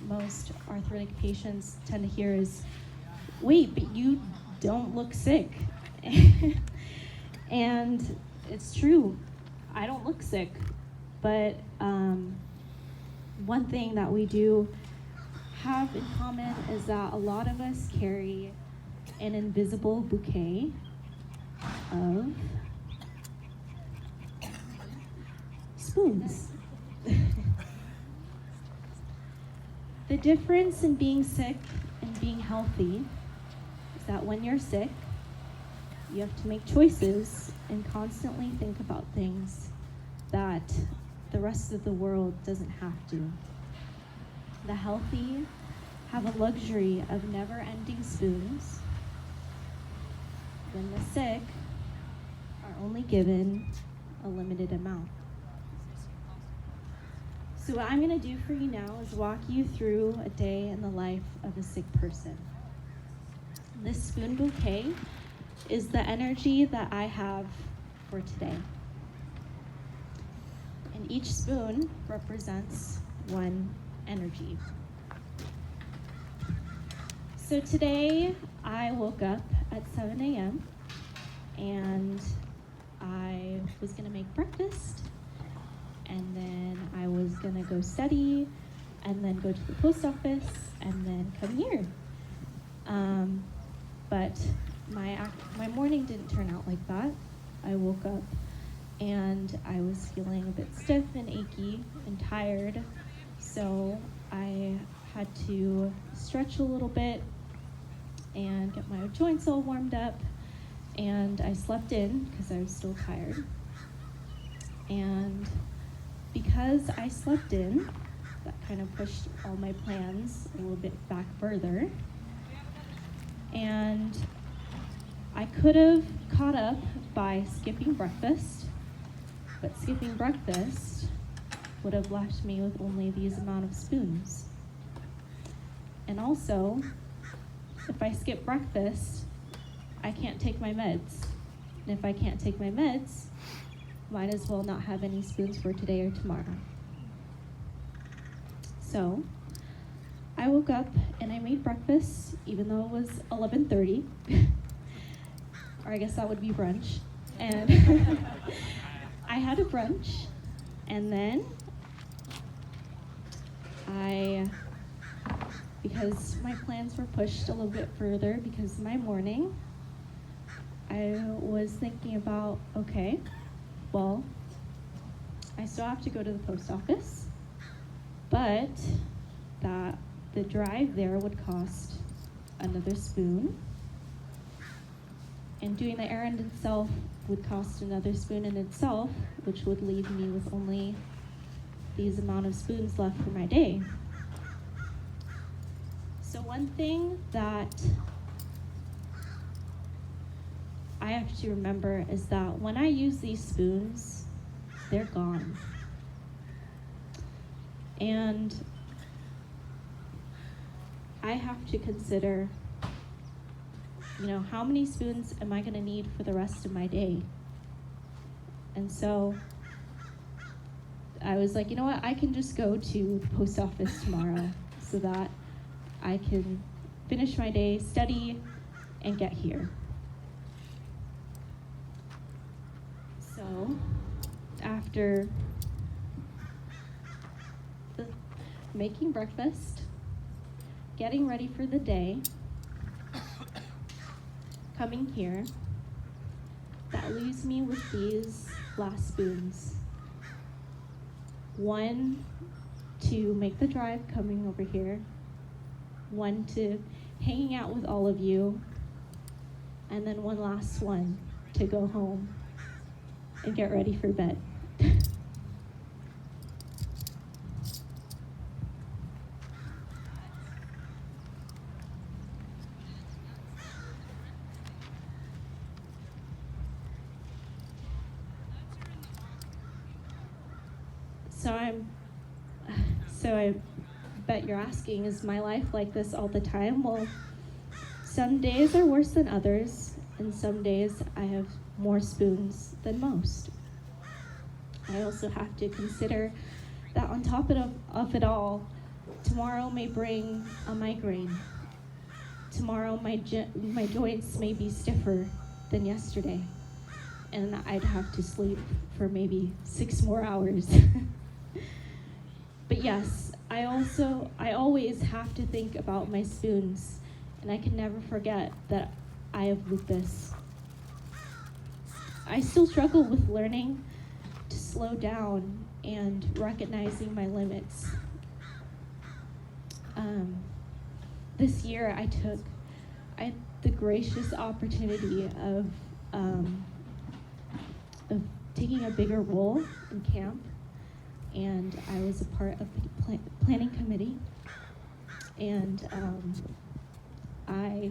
most arthritic patients tend to hear is, wait, but you don't look sick. And it's true, I don't look sick, but one thing that we do have in common is that a lot of us carry an invisible bouquet of spoons. The difference in being sick and being healthy is that when you're sick, you have to make choices and constantly think about things that the rest of the world doesn't have to. The healthy have a luxury of never-ending spoons, when the sick are only given a limited amount. So what I'm going to do for you now is walk you through a day in the life of a sick person. This spoon bouquet is the energy that I have for today. And each spoon represents one energy. So today I woke up at 7 a.m. and I was gonna make breakfast, and then I was gonna go study, and then go to the post office, and then come here. But my morning didn't turn out like that. I woke up and I was feeling a bit stiff and achy and tired, so I had to stretch a little bit and get my joints all warmed up, and I slept in because I was still tired. And because I slept in, that kind of pushed all my plans a little bit back further. And I could have caught up by skipping breakfast, but skipping breakfast would have left me with only these amount of spoons. And also, if I skip breakfast, I can't take my meds. And if I can't take my meds, might as well not have any spoons for today or tomorrow. So I woke up and I made breakfast, even though it was 11:30, or I guess that would be brunch. And I had a brunch, and then because my plans were pushed a little bit further because of my morning, I was thinking about, okay, well, I still have to go to the post office, but that the drive there would cost another spoon, and doing the errand itself would cost another spoon in itself, which would leave me with only these amount of spoons left for my day. So one thing that I have to remember is that when I use these spoons, they're gone. And I have to consider, how many spoons am I gonna need for the rest of my day? And so I was like, you know what, I can just go to the post office tomorrow so that I can finish my day, study, and get here. So after making breakfast, getting ready for the day, coming here, that leaves me with these last spoons. One to make the drive coming over here, one to hanging out with all of you, and then one last one to go home and get ready for bed. So I bet you're asking, is my life like this all the time? Well, some days are worse than others, and some days I have more spoons than most. I also have to consider that on top of it all, Tomorrow may bring a migraine. Tomorrow my joints may be stiffer than yesterday, and I'd have to sleep for maybe 6 more hours. But yes, I always have to think about my spoons, and I can never forget that I have lupus. I still struggle with learning to slow down and recognizing my limits. This year I had the gracious opportunity of taking a bigger role in camp, and I was a part of the planning committee, and I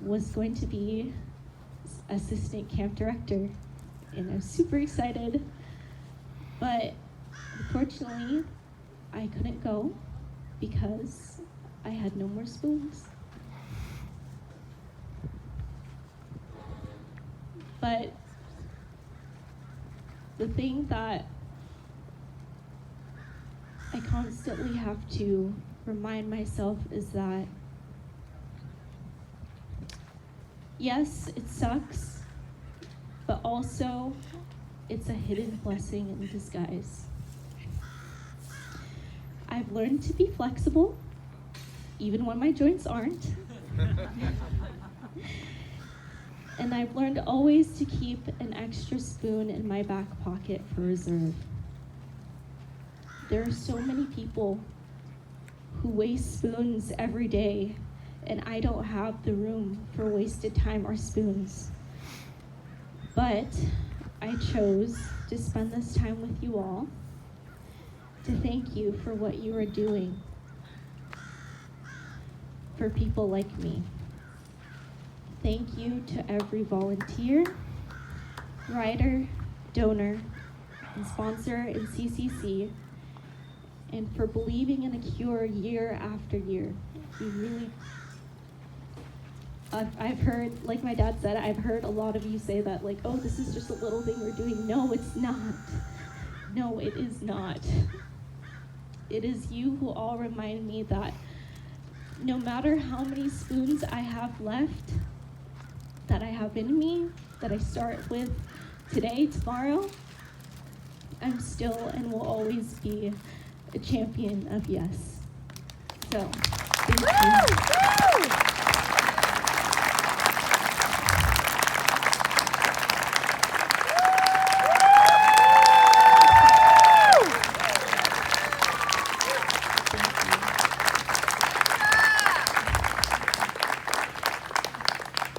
was going to be assistant camp director, and I was super excited, but unfortunately I couldn't go because I had no more spoons. But the thing that I constantly have to remind myself is that, yes, it sucks, but also it's a hidden blessing in disguise. I've learned to be flexible, even when my joints aren't. And I've learned always to keep an extra spoon in my back pocket for reserve. There are so many people who waste spoons every day, and I don't have the room for wasted time or spoons. But I chose to spend this time with you all to thank you for what you are doing for people like me. Thank you to every volunteer, writer, donor, and sponsor in CCC, and for believing in a cure year after year. You really, I've heard, like my dad said, I've heard a lot of you say that, like, oh, this is just a little thing we're doing. No, it's not. No, it is not. It is you who all remind me that no matter how many spoons I have left, that I have in me, that I start with today, tomorrow, I'm still and will always be a champion of yes. So, thank you.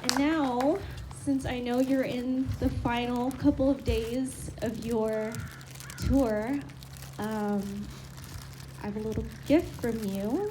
And now, since I know you're in the final couple of days of your tour, I have a little gift from you.